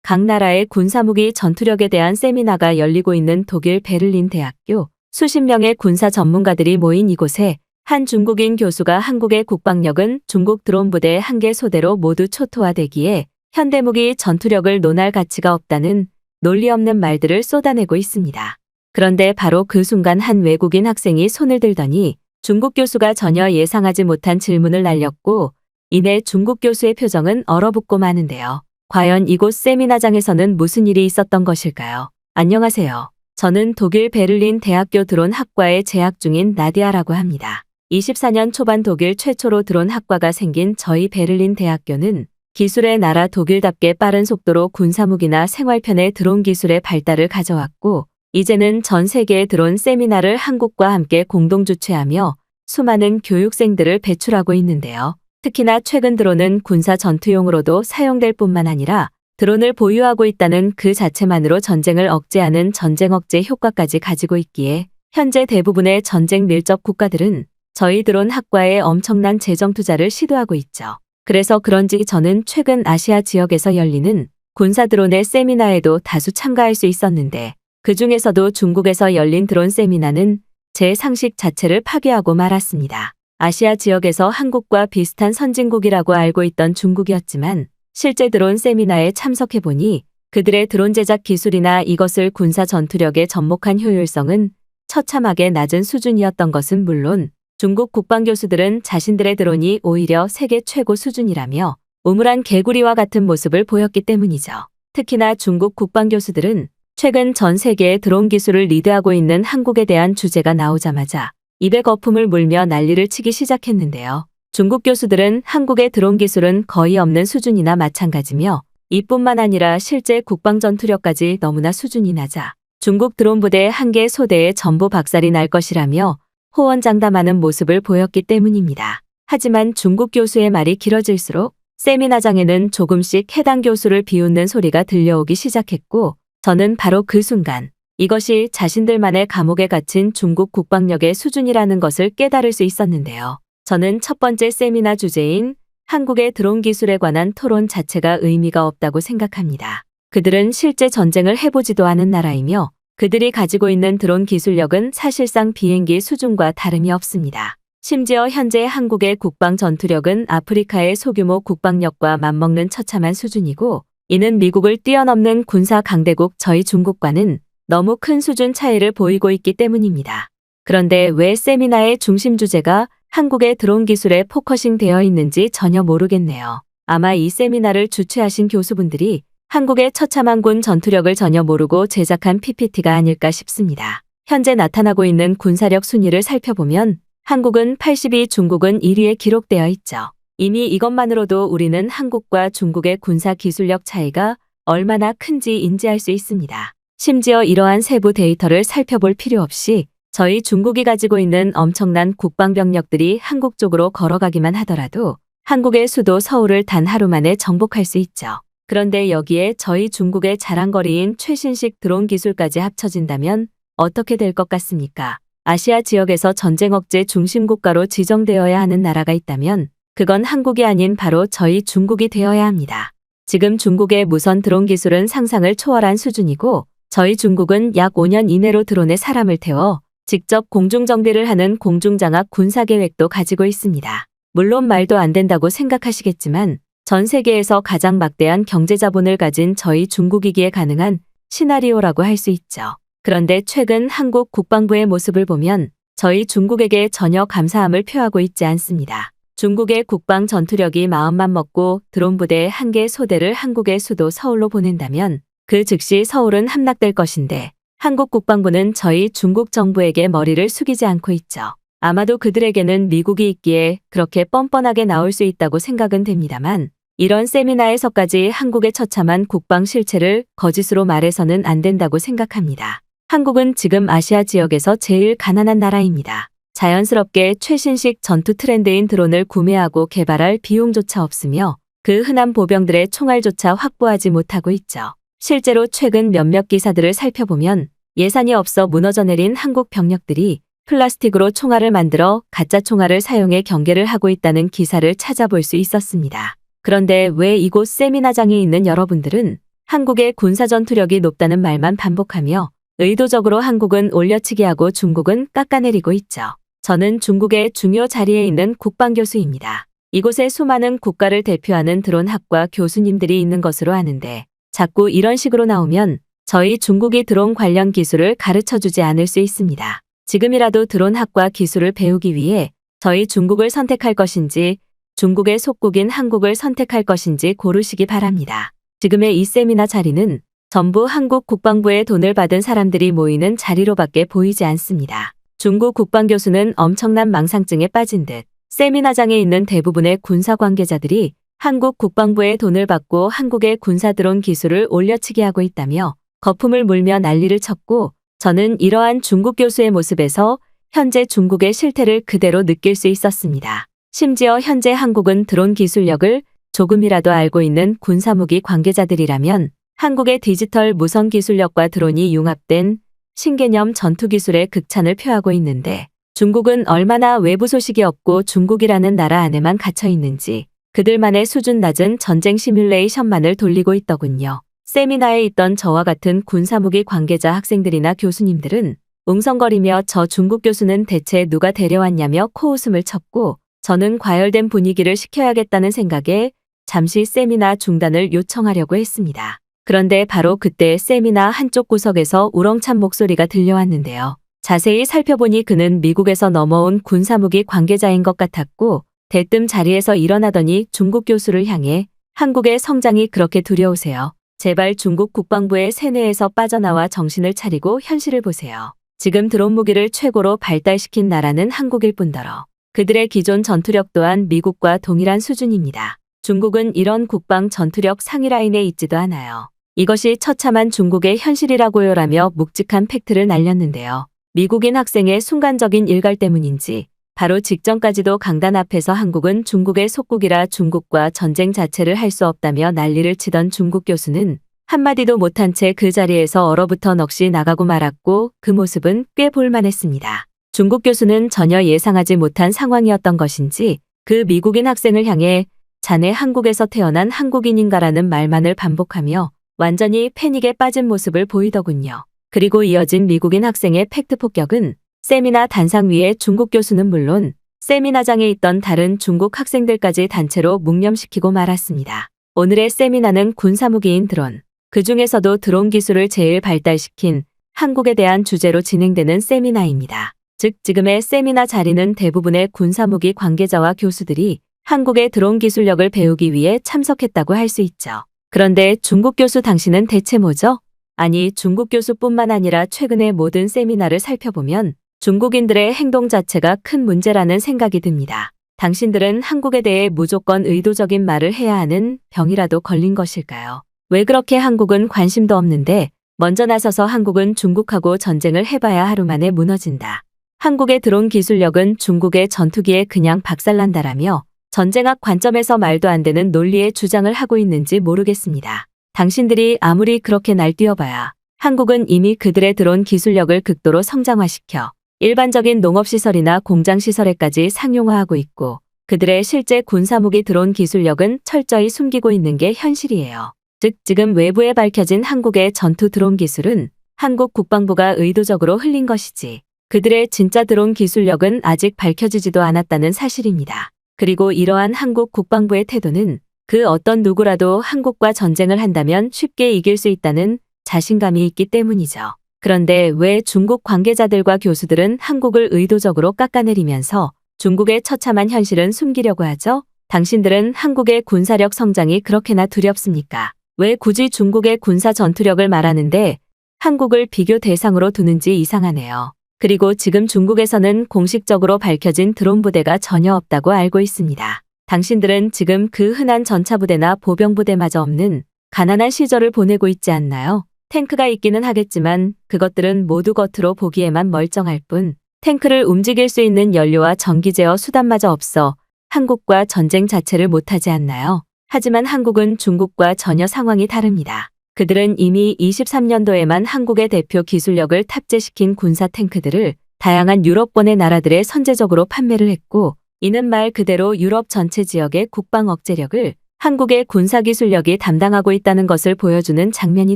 각 나라의 군사무기 전투력에 대한 세미나가 열리고 있는 독일 베를린 대학교. 수십 명의 군사 전문가들이 모인 이곳에 한 중국인 교수가 한국의 국방력은 중국 드론 부대 한 개 소대로 모두 초토화되기에 현대무기 전투력을 논할 가치가 없다는 논리 없는 말들을 쏟아내고 있습니다. 그런데 바로 그 순간 한 외국인 학생이 손을 들더니 중국 교수가 전혀 예상하지 못한 질문을 날렸고 이내 중국 교수의 표정은 얼어붙고 마는데요. 과연 이곳 세미나장에서는 무슨 일이 있었던 것일까요? 안녕하세요. 저는 독일 베를린 대학교 드론 학과에 재학 중인 나디아라고 합니다. 24년 초반 독일 최초로 드론 학과가 생긴 저희 베를린 대학교는 기술의 나라 독일답게 빠른 속도로 군사무기나 생활편의 드론 기술의 발달을 가져왔고 이제는 전 세계의 드론 세미나를 한국과 함께 공동 주최하며 수많은 교육생들을 배출하고 있는데요. 특히나 최근 드론은 군사 전투용으로도 사용될 뿐만 아니라 드론을 보유하고 있다는 그 자체만으로 전쟁을 억제하는 전쟁 억제 효과까지 가지고 있기에 현재 대부분의 전쟁 밀접 국가들은 저희 드론 학과에 엄청난 재정 투자를 시도하고 있죠. 그래서 그런지 저는 최근 아시아 지역에서 열리는 군사 드론의 세미나에도 다수 참가할 수 있었는데 그 중에서도 중국에서 열린 드론 세미나는 제 상식 자체를 파괴하고 말았습니다. 아시아 지역에서 한국과 비슷한 선진국이라고 알고 있던 중국이었지만 실제 드론 세미나에 참석해보니 그들의 드론 제작 기술이나 이것을 군사 전투력에 접목한 효율성은 처참하게 낮은 수준이었던 것은 물론 중국 국방 교수들은 자신들의 드론이 오히려 세계 최고 수준이라며 우물한 개구리와 같은 모습을 보였기 때문이죠. 특히나 중국 국방 교수들은 최근 전 세계의 드론 기술을 리드하고 있는 한국에 대한 주제가 나오자마자 입에 거품을 물며 난리를 치기 시작했는데요. 중국 교수들은 한국의 드론 기술은 거의 없는 수준이나 마찬가지며 이뿐만 아니라 실제 국방 전투력까지 너무나 수준이 낮아 중국 드론 부대 한 개 소대에 전부 박살이 날 것이라며 호언장담하는 모습을 보였기 때문입니다. 하지만 중국 교수의 말이 길어질수록 세미나장에는 조금씩 해당 교수를 비웃는 소리가 들려오기 시작했고 저는 바로 그 순간 이것이 자신들만의 감옥에 갇힌 중국 국방력의 수준이라는 것을 깨달을 수 있었는데요. 저는 첫 번째 세미나 주제인 한국의 드론 기술에 관한 토론 자체가 의미가 없다고 생각합니다. 그들은 실제 전쟁을 해보지도 않은 나라이며 그들이 가지고 있는 드론 기술력은 사실상 비행기 수준과 다름이 없습니다. 심지어 현재 한국의 국방 전투력은 아프리카의 소규모 국방력과 맞먹는 처참한 수준이고 이는 미국을 뛰어넘는 군사 강대국 저희 중국과는 너무 큰 수준 차이를 보이고 있기 때문입니다. 그런데 왜 세미나의 중심 주제가 한국의 드론 기술에 포커싱 되어 있는지 전혀 모르겠네요. 아마 이 세미나를 주최하신 교수분들이 한국의 처참한 군 전투력을 전혀 모르고 제작한 PPT가 아닐까 싶습니다. 현재 나타나고 있는 군사력 순위를 살펴보면 한국은 82, 중국은 1위에 기록되어 있죠. 이미 이것만으로도 우리는 한국과 중국의 군사 기술력 차이가 얼마나 큰지 인지할 수 있습니다. 심지어 이러한 세부 데이터를 살펴볼 필요 없이 저희 중국이 가지고 있는 엄청난 국방병력들이 한국 쪽으로 걸어가기만 하더라도 한국의 수도 서울을 단 하루 만에 정복할 수 있죠. 그런데 여기에 저희 중국의 자랑거리인 최신식 드론 기술까지 합쳐진다면 어떻게 될 것 같습니까? 아시아 지역에서 전쟁 억제 중심 국가로 지정되어야 하는 나라가 있다면 그건 한국이 아닌 바로 저희 중국이 되어야 합니다. 지금 중국의 무선 드론 기술은 상상을 초월한 수준이고 저희 중국은 약 5년 이내로 드론에 사람을 태워 직접 공중정비를 하는 공중장악 군사계획도 가지고 있습니다. 물론 말도 안 된다고 생각하시겠지만 전 세계에서 가장 막대한 경제자본을 가진 저희 중국이기에 가능한 시나리오라고 할 수 있죠. 그런데 최근 한국 국방부의 모습을 보면 저희 중국에게 전혀 감사함을 표하고 있지 않습니다. 중국의 국방 전투력이 마음만 먹고 드론 부대 한 개 소대를 한국의 수도 서울로 보낸다면 그 즉시 서울은 함락될 것인데 한국 국방부는 저희 중국 정부에게 머리를 숙이지 않고 있죠. 아마도 그들에게는 미국이 있기에 그렇게 뻔뻔하게 나올 수 있다고 생각은 됩니다만 이런 세미나에서까지 한국의 처참한 국방 실체를 거짓으로 말해서는 안 된다고 생각합니다. 한국은 지금 아시아 지역에서 제일 가난한 나라입니다. 자연스럽게 최신식 전투 트렌드인 드론을 구매하고 개발할 비용조차 없으며 그 흔한 보병들의 총알조차 확보하지 못하고 있죠. 실제로 최근 몇몇 기사들을 살펴보면 예산이 없어 무너져 내린 한국 병력들이 플라스틱으로 총알을 만들어 가짜 총알을 사용해 경계를 하고 있다는 기사를 찾아볼 수 있었습니다. 그런데 왜 이곳 세미나장에 있는 여러분들은 한국의 군사 전투력이 높다는 말만 반복하며 의도적으로 한국은 올려치기하고 중국은 깎아내리고 있죠. 저는 중국의 중요 자리에 있는 국방교수입니다. 이곳에 수많은 국가를 대표하는 드론학과 교수님들이 있는 것으로 아는데 자꾸 이런 식으로 나오면 저희 중국이 드론 관련 기술을 가르쳐주지 않을 수 있습니다. 지금이라도 드론학과 기술을 배우기 위해 저희 중국을 선택할 것인지 중국의 속국인 한국을 선택할 것인지 고르시기 바랍니다. 지금의 이 세미나 자리는 전부 한국 국방부의 돈을 받은 사람들이 모이는 자리로밖에 보이지 않습니다. 중국 국방교수는 엄청난 망상증에 빠진 듯 세미나장에 있는 대부분의 군사 관계자들이 한국 국방부의 돈을 받고 한국의 군사 드론 기술을 올려치기 하고 있다며 거품을 물며 난리를 쳤고 저는 이러한 중국 교수의 모습에서 현재 중국의 실태를 그대로 느낄 수 있었습니다. 심지어 현재 한국은 드론 기술력을 조금이라도 알고 있는 군사무기 관계자들이라면 한국의 디지털 무선 기술력과 드론이 융합된 신개념 전투 기술의 극찬을 표하고 있는데 중국은 얼마나 외부 소식이 없고 중국이라는 나라 안에만 갇혀 있는지 그들만의 수준 낮은 전쟁 시뮬레이션만을 돌리고 있더군요. 세미나에 있던 저와 같은 군사무기 관계자 학생들이나 교수님들은 웅성거리며 저 중국 교수는 대체 누가 데려왔냐며 코웃음을 쳤고 저는 과열된 분위기를 식혀야겠다는 생각에 잠시 세미나 중단을 요청하려고 했습니다. 그런데 바로 그때 세미나 한쪽 구석에서 우렁찬 목소리가 들려왔는데요. 자세히 살펴보니 그는 미국에서 넘어온 군사무기 관계자인 것 같았고 대뜸 자리에서 일어나더니 중국 교수를 향해 한국의 성장이 그렇게 두려우세요. 제발 중국 국방부의 세뇌에서 빠져나와 정신을 차리고 현실을 보세요. 지금 드론 무기를 최고로 발달시킨 나라는 한국일 뿐더러 그들의 기존 전투력 또한 미국과 동일한 수준입니다. 중국은 이런 국방 전투력 상위 라인에 있지도 않아요. 이것이 처참한 중국의 현실이라고요라며 묵직한 팩트를 날렸는데요. 미국인 학생의 순간적인 일갈 때문인지 바로 직전까지도 강단 앞에서 한국은 중국의 속국이라 중국과 전쟁 자체를 할 수 없다며 난리를 치던 중국 교수는 한마디도 못한 채 그 자리에서 얼어붙어 넋이 나가고 말았고 그 모습은 꽤 볼만했습니다. 중국 교수는 전혀 예상하지 못한 상황이었던 것인지 그 미국인 학생을 향해 자네 한국에서 태어난 한국인인가라는 말만을 반복하며 완전히 패닉에 빠진 모습을 보이더군요. 그리고 이어진 미국인 학생의 팩트 폭격은 세미나 단상 위에 중국 교수는 물론 세미나장에 있던 다른 중국 학생들까지 단체로 묵념시키고 말았습니다. 오늘의 세미나는 군사무기인 드론, 그 중에서도 드론 기술을 제일 발달시킨 한국에 대한 주제로 진행되는 세미나입니다. 즉 지금의 세미나 자리는 대부분의 군사무기 관계자와 교수들이 한국의 드론 기술력을 배우기 위해 참석했다고 할 수 있죠. 그런데 중국 교수 당신은 대체 뭐죠? 아니 중국 교수뿐만 아니라 최근의 모든 세미나를 살펴보면 중국인들의 행동 자체가 큰 문제라는 생각이 듭니다. 당신들은 한국에 대해 무조건 의도적인 말을 해야 하는 병이라도 걸린 것일까요? 왜 그렇게 한국은 관심도 없는데 먼저 나서서 한국은 중국하고 전쟁을 해봐야 하루 만에 무너진다. 한국의 드론 기술력은 중국의 전투기에 그냥 박살난다라며 전쟁학 관점에서 말도 안 되는 논리의 주장을 하고 있는지 모르겠습니다. 당신들이 아무리 그렇게 날뛰어봐야 한국은 이미 그들의 드론 기술력을 극도로 성장화시켜 일반적인 농업시설이나 공장시설에까지 상용화하고 있고 그들의 실제 군사무기 드론 기술력은 철저히 숨기고 있는 게 현실이에요. 즉 지금 외부에 밝혀진 한국의 전투 드론 기술은 한국 국방부가 의도적으로 흘린 것이지 그들의 진짜 드론 기술력은 아직 밝혀지지도 않았다는 사실입니다. 그리고 이러한 한국 국방부의 태도는 그 어떤 누구라도 한국과 전쟁을 한다면 쉽게 이길 수 있다는 자신감이 있기 때문이죠. 그런데 왜 중국 관계자들과 교수들은 한국을 의도적으로 깎아내리면서 중국의 처참한 현실은 숨기려고 하죠? 당신들은 한국의 군사력 성장이 그렇게나 두렵습니까? 왜 굳이 중국의 군사 전투력을 말하는데 한국을 비교 대상으로 두는지 이상하네요. 그리고 지금 중국에서는 공식적으로 밝혀진 드론 부대가 전혀 없다고 알고 있습니다. 당신들은 지금 그 흔한 전차부대나 보병부대마저 없는 가난한 시절을 보내고 있지 않나요? 탱크가 있기는 하겠지만 그것들은 모두 겉으로 보기에만 멀쩡할 뿐 탱크를 움직일 수 있는 연료와 전기 제어 수단마저 없어 한국과 전쟁 자체를 못하지 않나요? 하지만 한국은 중국과 전혀 상황이 다릅니다. 그들은 이미 23년도에만 한국의 대표 기술력을 탑재시킨 군사 탱크들을 다양한 유럽권의 나라들에 선제적으로 판매를 했고 이는 말 그대로 유럽 전체 지역의 국방 억제력을 한국의 군사기술력이 담당하고 있다는 것을 보여주는 장면이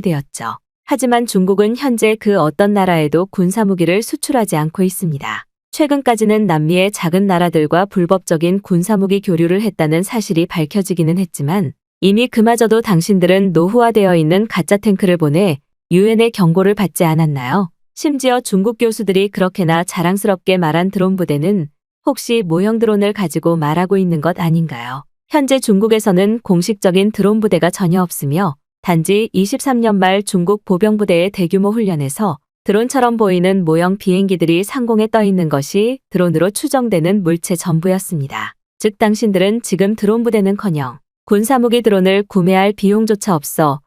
되었죠. 하지만 중국은 현재 그 어떤 나라에도 군사무기를 수출하지 않고 있습니다. 최근까지는 남미의 작은 나라들과 불법적인 군사무기 교류를 했다는 사실이 밝혀지기는 했지만 이미 그마저도 당신들은 노후화되어 있는 가짜 탱크를 보내 유엔의 경고를 받지 않았나요? 심지어 중국 교수들이 그렇게나 자랑스럽게 말한 드론 부대는 혹시 모형 드론을 가지고 말하고 있는 것 아닌가요? 현재 중국에서는 공식적인 드론 부대가 전혀 없으며 단지 23년 말 중국 보병부대의 대규모 훈련에서 드론처럼 보이는 모형 비행기들이 상공에 떠 있는 것이 드론으로 추정되는 물체 전부였습니다. 즉 당신들은 지금 드론 부대는커녕 군사무기 드론을 구매할 비용조차 없어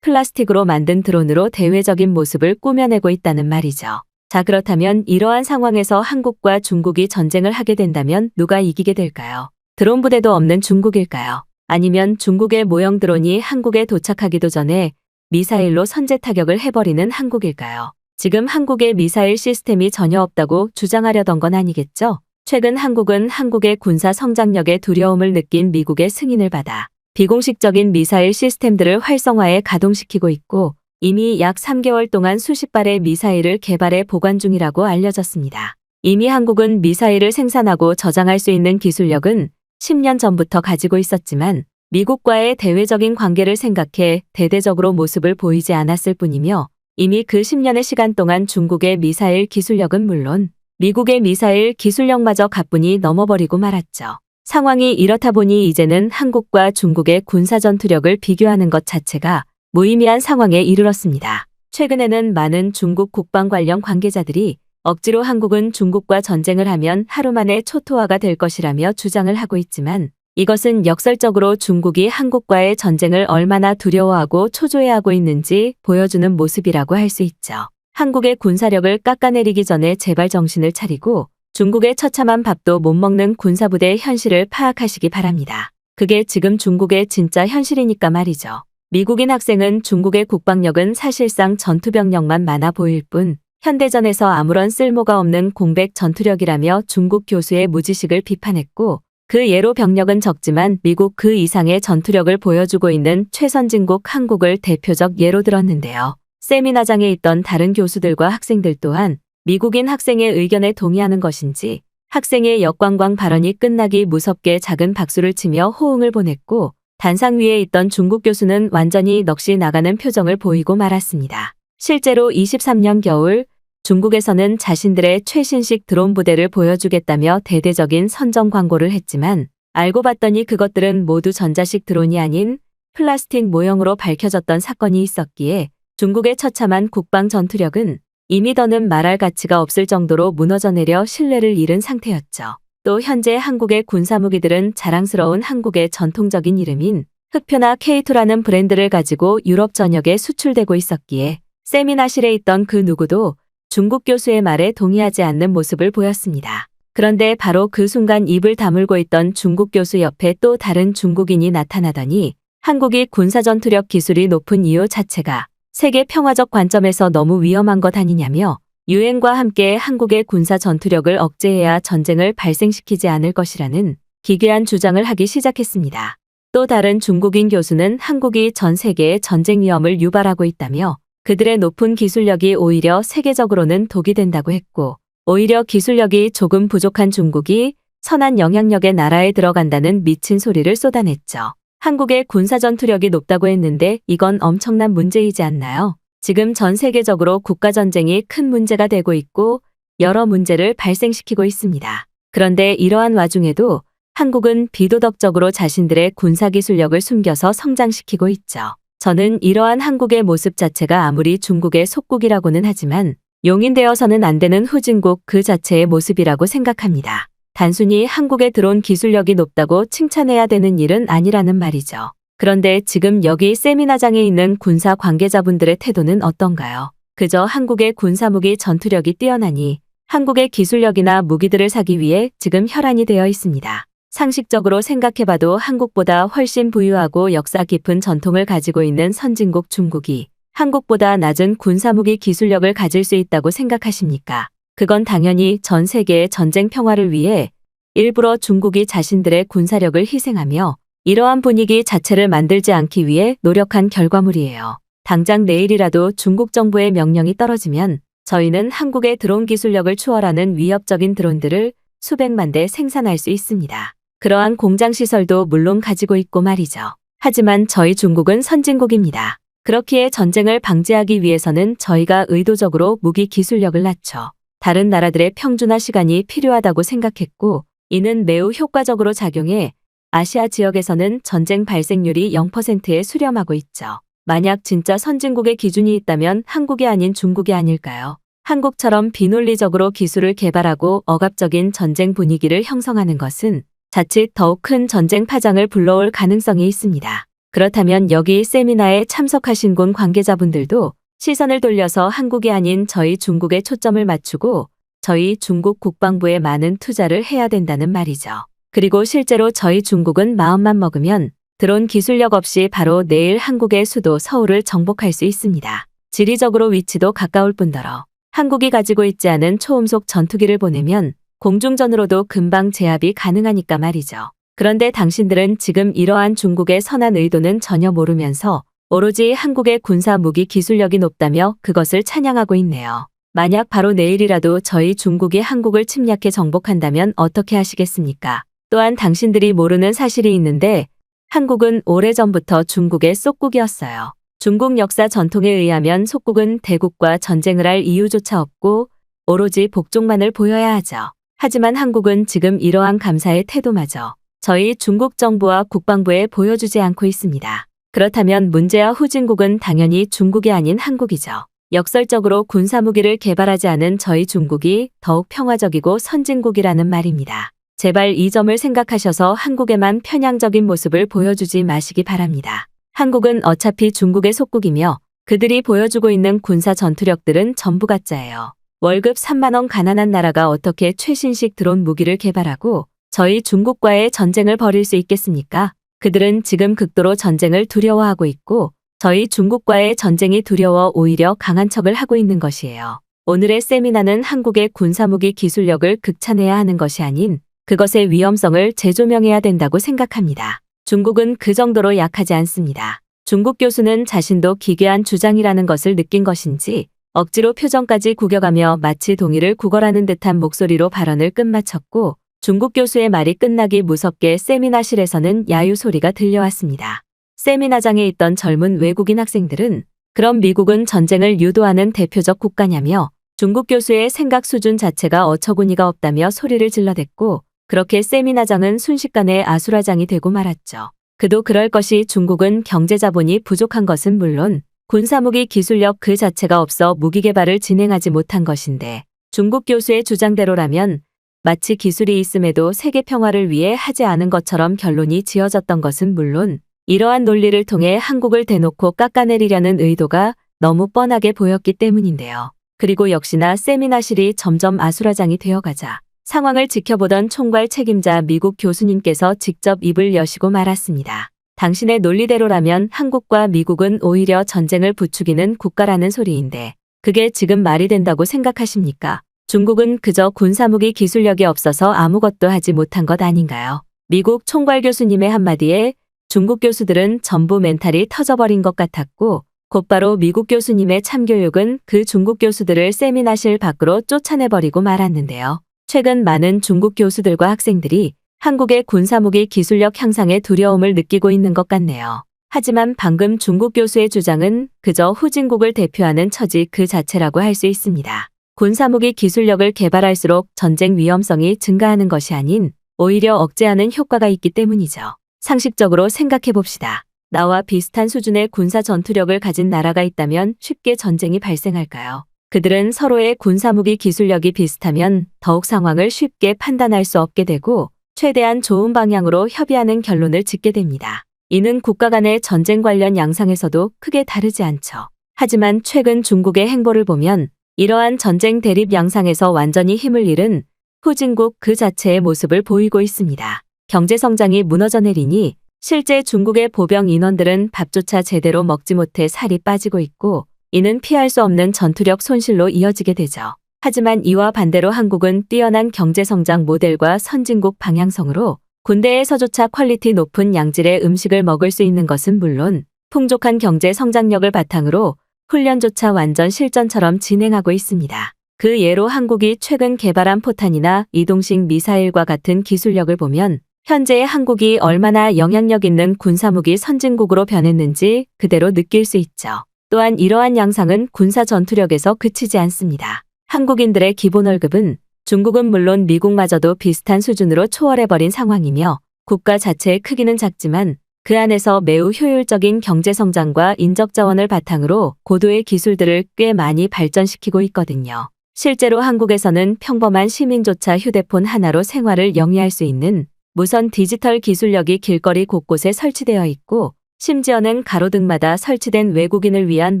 플라스틱으로 만든 드론으로 대외적인 모습을 꾸며내고 있다는 말이죠. 자, 그렇다면 이러한 상황에서 한국과 중국이 전쟁을 하게 된다면 누가 이기게 될까요? 드론 부대도 없는 중국일까요? 아니면 중국의 모형 드론이 한국에 도착하기도 전에 미사일로 선제 타격을 해버리는 한국일까요? 지금 한국의 미사일 시스템이 전혀 없다고 주장하려던 건 아니겠죠? 최근 한국은 한국의 군사 성장력에 두려움을 느낀 미국의 승인을 받아 비공식적인 미사일 시스템들을 활성화해 가동시키고 있고 이미 약 3개월 동안 수십 발의 미사일을 개발해 보관 중이라고 알려졌습니다. 이미 한국은 미사일을 생산하고 저장할 수 있는 기술력은 10년 전부터 가지고 있었지만 미국과의 대외적인 관계를 생각해 대대적으로 모습을 보이지 않았을 뿐이며 이미 그 10년의 시간 동안 중국의 미사일 기술력은 물론 미국의 미사일 기술력마저 가뿐히 넘어버리고 말았죠. 상황이 이렇다 보니 이제는 한국과 중국의 군사전투력을 비교하는 것 자체가 무의미한 상황에 이르렀습니다. 최근에는 많은 중국 국방 관련 관계자들이 억지로 한국은 중국과 전쟁을 하면 하루 만에 초토화가 될 것이라며 주장을 하고 있지만 이것은 역설적으로 중국이 한국과의 전쟁을 얼마나 두려워하고 초조해하고 있는지 보여주는 모습이라고 할 수 있죠. 한국의 군사력을 깎아내리기 전에 제발 정신을 차리고 중국의 처참한 밥도 못 먹는 군사부대의 현실을 파악하시기 바랍니다. 그게 지금 중국의 진짜 현실이니까 말이죠. 미국인 학생은 중국의 국방력은 사실상 전투병력만 많아 보일 뿐 현대전에서 아무런 쓸모가 없는 공백 전투력이라며 중국 교수의 무지식을 비판했고 그 예로 병력은 적지만 미국 그 이상의 전투력을 보여주고 있는 최선진국 한국을 대표적 예로 들었는데요. 세미나장에 있던 다른 교수들과 학생들 또한 미국인 학생의 의견에 동의하는 것인지 학생의 역광광 발언이 끝나기 무섭게 작은 박수를 치며 호응을 보냈고 단상 위에 있던 중국 교수는 완전히 넋이 나가는 표정을 보이고 말았습니다. 실제로 23년 겨울 중국에서는 자신들의 최신식 드론 부대를 보여주겠다며 대대적인 선전 광고를 했지만 알고 봤더니 그것들은 모두 전자식 드론이 아닌 플라스틱 모형으로 밝혀졌던 사건이 있었기에 중국의 처참한 국방 전투력은 이미 더는 말할 가치가 없을 정도로 무너져 내려 신뢰를 잃은 상태였죠. 또 현재 한국의 군사무기들은 자랑스러운 한국의 전통적인 이름인 흑표나 K2라는 브랜드를 가지고 유럽 전역에 수출되고 있었기에 세미나실에 있던 그 누구도 중국 교수의 말에 동의하지 않는 모습을 보였습니다. 그런데 바로 그 순간 입을 다물고 있던 중국 교수 옆에 또 다른 중국인이 나타나더니 한국이 군사전투력 기술이 높은 이유 자체가 세계 평화적 관점에서 너무 위험한 것 아니냐며 유엔과 함께 한국의 군사 전투력을 억제해야 전쟁을 발생시키지 않을 것이라는 기괴한 주장을 하기 시작했습니다. 또 다른 중국인 교수는 한국이 전 세계에 전쟁 위험을 유발하고 있다며 그들의 높은 기술력이 오히려 세계적으로는 독이 된다고 했고 오히려 기술력이 조금 부족한 중국이 선한 영향력의 나라에 들어간다는 미친 소리를 쏟아냈죠. 한국의 군사 전투력이 높다고 했는데 이건 엄청난 문제이지 않나요? 지금 전 세계적으로 국가전쟁이 큰 문제가 되고 있고 여러 문제를 발생시키고 있습니다. 그런데 이러한 와중에도 한국은 비도덕적으로 자신들의 군사기술력을 숨겨서 성장시키고 있죠. 저는 이러한 한국의 모습 자체가 아무리 중국의 속국이라고는 하지만 용인되어서는 안 되는 후진국 그 자체의 모습이라고 생각합니다. 단순히 한국의 드론 기술력이 높다고 칭찬해야 되는 일은 아니라는 말이죠. 그런데 지금 여기 세미나장에 있는 군사 관계자분들의 태도는 어떤가요? 그저 한국의 군사무기 전투력이 뛰어나니 한국의 기술력이나 무기들을 사기 위해 지금 혈안이 되어 있습니다. 상식적으로 생각해봐도 한국보다 훨씬 부유하고 역사 깊은 전통을 가지고 있는 선진국 중국이 한국보다 낮은 군사무기 기술력을 가질 수 있다고 생각하십니까? 그건 당연히 전 세계의 전쟁 평화를 위해 일부러 중국이 자신들의 군사력을 희생하며 이러한 분위기 자체를 만들지 않기 위해 노력한 결과물이에요. 당장 내일이라도 중국 정부의 명령이 떨어지면 저희는 한국의 드론 기술력을 추월하는 위협적인 드론들을 수백만 대 생산할 수 있습니다. 그러한 공장 시설도 물론 가지고 있고 말이죠. 하지만 저희 중국은 선진국입니다. 그렇기에 전쟁을 방지하기 위해서는 저희가 의도적으로 무기 기술력을 낮춰 다른 나라들의 평준화 시간이 필요하다고 생각했고, 이는 매우 효과적으로 작용해 아시아 지역에서는 전쟁 발생률이 0%에 수렴하고 있죠. 만약 진짜 선진국의 기준이 있다면 한국이 아닌 중국이 아닐까요? 한국처럼 비논리적으로 기술을 개발하고 억압적인 전쟁 분위기를 형성하는 것은 자칫 더욱 큰 전쟁 파장을 불러올 가능성이 있습니다. 그렇다면 여기 세미나에 참석하신 군 관계자분들도 시선을 돌려서 한국이 아닌 저희 중국에 초점을 맞추고 저희 중국 국방부에 많은 투자를 해야 된다는 말이죠. 그리고 실제로 저희 중국은 마음만 먹으면 드론 기술력 없이 바로 내일 한국의 수도 서울을 정복할 수 있습니다. 지리적으로 위치도 가까울 뿐더러 한국이 가지고 있지 않은 초음속 전투기를 보내면 공중전으로도 금방 제압이 가능하니까 말이죠. 그런데 당신들은 지금 이러한 중국의 선한 의도는 전혀 모르면서 오로지 한국의 군사 무기 기술력이 높다며 그것을 찬양하고 있네요. 만약 바로 내일이라도 저희 중국이 한국을 침략해 정복한다면 어떻게 하시겠습니까? 또한 당신들이 모르는 사실이 있는데 한국은 오래전부터 중국의 속국이었어요. 중국 역사 전통에 의하면 속국은 대국과 전쟁을 할 이유조차 없고 오로지 복종만을 보여야 하죠. 하지만 한국은 지금 이러한 감사의 태도마저 저희 중국 정부와 국방부에 보여주지 않고 있습니다. 그렇다면 문제와 후진국은 당연히 중국이 아닌 한국이죠. 역설적으로 군사무기를 개발하지 않은 저희 중국이 더욱 평화적이고 선진국이라는 말입니다. 제발 이 점을 생각하셔서 한국에만 편향적인 모습을 보여주지 마시기 바랍니다. 한국은 어차피 중국의 속국이며 그들이 보여주고 있는 군사 전투력들은 전부 가짜예요. 월급 3만 원 가난한 나라가 어떻게 최신식 드론 무기를 개발하고 저희 중국과의 전쟁을 벌일 수 있겠습니까? 그들은 지금 극도로 전쟁을 두려워하고 있고 저희 중국과의 전쟁이 두려워 오히려 강한 척을 하고 있는 것이에요. 오늘의 세미나는 한국의 군사무기 기술력을 극찬해야 하는 것이 아닌 그것의 위험성을 재조명해야 된다고 생각합니다. 중국은 그 정도로 약하지 않습니다. 중국 교수는 자신도 기괴한 주장이라는 것을 느낀 것인지 억지로 표정까지 구겨가며 마치 동의를 구걸하는 듯한 목소리로 발언을 끝마쳤고 중국 교수의 말이 끝나기 무섭게 세미나실에서는 야유 소리가 들려왔습니다. 세미나장에 있던 젊은 외국인 학생들은 그럼 미국은 전쟁을 유도하는 대표적 국가냐며 중국 교수의 생각 수준 자체가 어처구니가 없다며 소리를 질러댔고 그렇게 세미나장은 순식간에 아수라장이 되고 말았죠. 그도 그럴 것이 중국은 경제자본이 부족한 것은 물론 군사무기 기술력 그 자체가 없어 무기 개발을 진행하지 못한 것인데 중국 교수의 주장대로라면 마치 기술이 있음에도 세계 평화를 위해 하지 않은 것처럼 결론이 지어졌던 것은 물론 이러한 논리를 통해 한국을 대놓고 깎아내리려는 의도가 너무 뻔하게 보였기 때문인데요. 그리고 역시나 세미나실이 점점 아수라장이 되어가자 상황을 지켜보던 총괄 책임자 미국 교수님께서 직접 입을 여시고 말았습니다. 당신의 논리대로라면 한국과 미국은 오히려 전쟁을 부추기는 국가라는 소리인데 그게 지금 말이 된다고 생각하십니까? 중국은 그저 군사무기 기술력이 없어서 아무것도 하지 못한 것 아닌가요? 미국 총괄 교수님의 한마디에 중국 교수들은 전부 멘탈이 터져버린 것 같았고 곧바로 미국 교수님의 참교육은 그 중국 교수들을 세미나실 밖으로 쫓아내버리고 말았는데요. 최근 많은 중국 교수들과 학생들이 한국의 군사무기 기술력 향상에 두려움을 느끼고 있는 것 같네요. 하지만 방금 중국 교수의 주장은 그저 후진국을 대표하는 처지 그 자체라고 할 수 있습니다. 군사무기 기술력을 개발할수록 전쟁 위험성이 증가하는 것이 아닌 오히려 억제하는 효과가 있기 때문이죠. 상식적으로 생각해 봅시다. 나와 비슷한 수준의 군사 전투력을 가진 나라가 있다면 쉽게 전쟁이 발생할까요? 그들은 서로의 군사무기 기술력이 비슷하면 더욱 상황을 쉽게 판단할 수 없게 되고 최대한 좋은 방향으로 협의하는 결론을 짓게 됩니다. 이는 국가 간의 전쟁 관련 양상에서도 크게 다르지 않죠. 하지만 최근 중국의 행보를 보면 이러한 전쟁 대립 양상에서 완전히 힘을 잃은 후진국 그 자체의 모습을 보이고 있습니다. 경제성장이 무너져 내리니 실제 중국의 보병 인원들은 밥조차 제대로 먹지 못해 살이 빠지고 있고 이는 피할 수 없는 전투력 손실로 이어지게 되죠. 하지만 이와 반대로 한국은 뛰어난 경제성장 모델과 선진국 방향성으로 군대에서조차 퀄리티 높은 양질의 음식을 먹을 수 있는 것은 물론 풍족한 경제 성장력을 바탕으로 훈련조차 완전 실전처럼 진행하고 있습니다. 그 예로 한국이 최근 개발한 포탄이나 이동식 미사일과 같은 기술력을 보면 현재의 한국이 얼마나 영향력 있는 군사무기 선진국으로 변했는지 그대로 느낄 수 있죠. 또한 이러한 양상은 군사 전투력에서 그치지 않습니다. 한국인들의 기본 월급은 중국은 물론 미국마저도 비슷한 수준으로 초월해버린 상황이며 국가 자체의 크기는 작지만 그 안에서 매우 효율적인 경제성장과 인적자원을 바탕으로 고도의 기술들을 꽤 많이 발전시키고 있거든요. 실제로 한국에서는 평범한 시민조차 휴대폰 하나로 생활을 영위할 수 있는 무선 디지털 기술력이 길거리 곳곳에 설치되어 있고 심지어는 가로등마다 설치된 외국인을 위한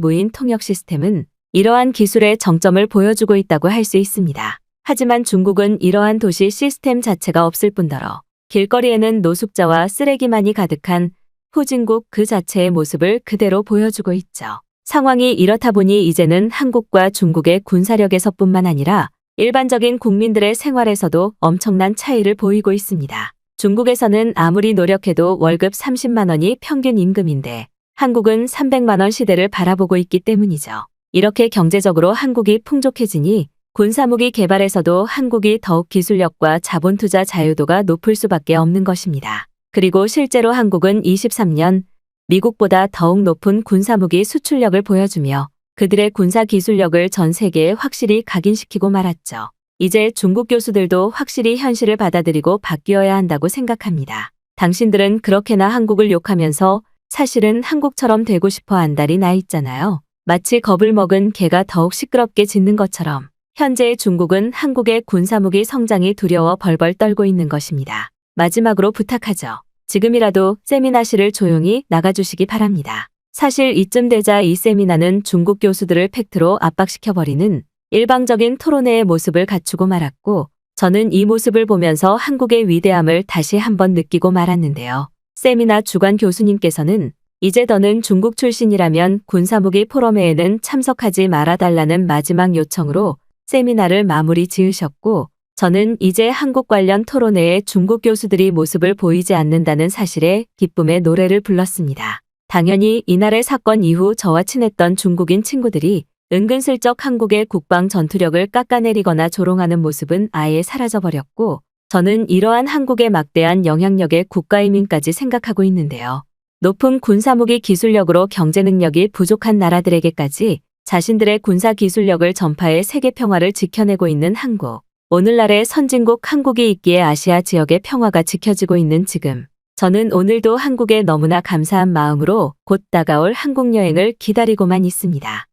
무인 통역 시스템은 이러한 기술의 정점을 보여주고 있다고 할 수 있습니다. 하지만 중국은 이러한 도시 시스템 자체가 없을 뿐더러 길거리에는 노숙자와 쓰레기만이 가득한 후진국 그 자체의 모습을 그대로 보여주고 있죠. 상황이 이렇다 보니 이제는 한국과 중국의 군사력에서뿐만 아니라 일반적인 국민들의 생활에서도 엄청난 차이를 보이고 있습니다. 중국에서는 아무리 노력해도 월급 30만 원이 평균 임금인데 한국은 300만 원 시대를 바라보고 있기 때문이죠. 이렇게 경제적으로 한국이 풍족해지니 군사무기 개발에서도 한국이 더욱 기술력과 자본 투자 자유도가 높을 수밖에 없는 것입니다. 그리고 실제로 한국은 23년 미국보다 더욱 높은 군사무기 수출력을 보여주며 그들의 군사 기술력을 전 세계에 확실히 각인시키고 말았죠. 이제 중국 교수들도 확실히 현실을 받아들이고 바뀌어야 한다고 생각합니다. 당신들은 그렇게나 한국을 욕하면서 사실은 한국처럼 되고 싶어 한달이 나 있잖아요. 마치 겁을 먹은 개가 더욱 시끄럽게 짖는 것처럼 현재의 중국은 한국의 군사무기 성장이 두려워 벌벌 떨고 있는 것입니다. 마지막으로 부탁하죠. 지금이라도 세미나실을 조용히 나가주시기 바랍니다. 사실 이쯤 되자 이 세미나는 중국 교수들을 팩트로 압박시켜버리는 일방적인 토론회의 모습을 갖추고 말았고 저는 이 모습을 보면서 한국의 위대함을 다시 한번 느끼고 말았는데요. 세미나 주관 교수님께서는 이제 더는 중국 출신이라면 군사무기 포럼회에는 참석하지 말아달라는 마지막 요청으로 세미나를 마무리 지으셨고 저는 이제 한국 관련 토론회에 중국 교수들이 모습을 보이지 않는다는 사실에 기쁨의 노래를 불렀습니다. 당연히 이날의 사건 이후 저와 친했던 중국인 친구들이 은근슬쩍 한국의 국방 전투력을 깎아내리거나 조롱하는 모습은 아예 사라져버렸고 저는 이러한 한국의 막대한 영향력의 국가이민까지 생각하고 있는데요. 높은 군사무기 기술력으로 경제 능력이 부족한 나라들에게까지 자신들의 군사 기술력을 전파해 세계 평화를 지켜내고 있는 한국. 오늘날의 선진국 한국이 있기에 아시아 지역의 평화가 지켜지고 있는 지금. 저는 오늘도 한국에 너무나 감사한 마음으로 곧 다가올 한국 여행을 기다리고만 있습니다.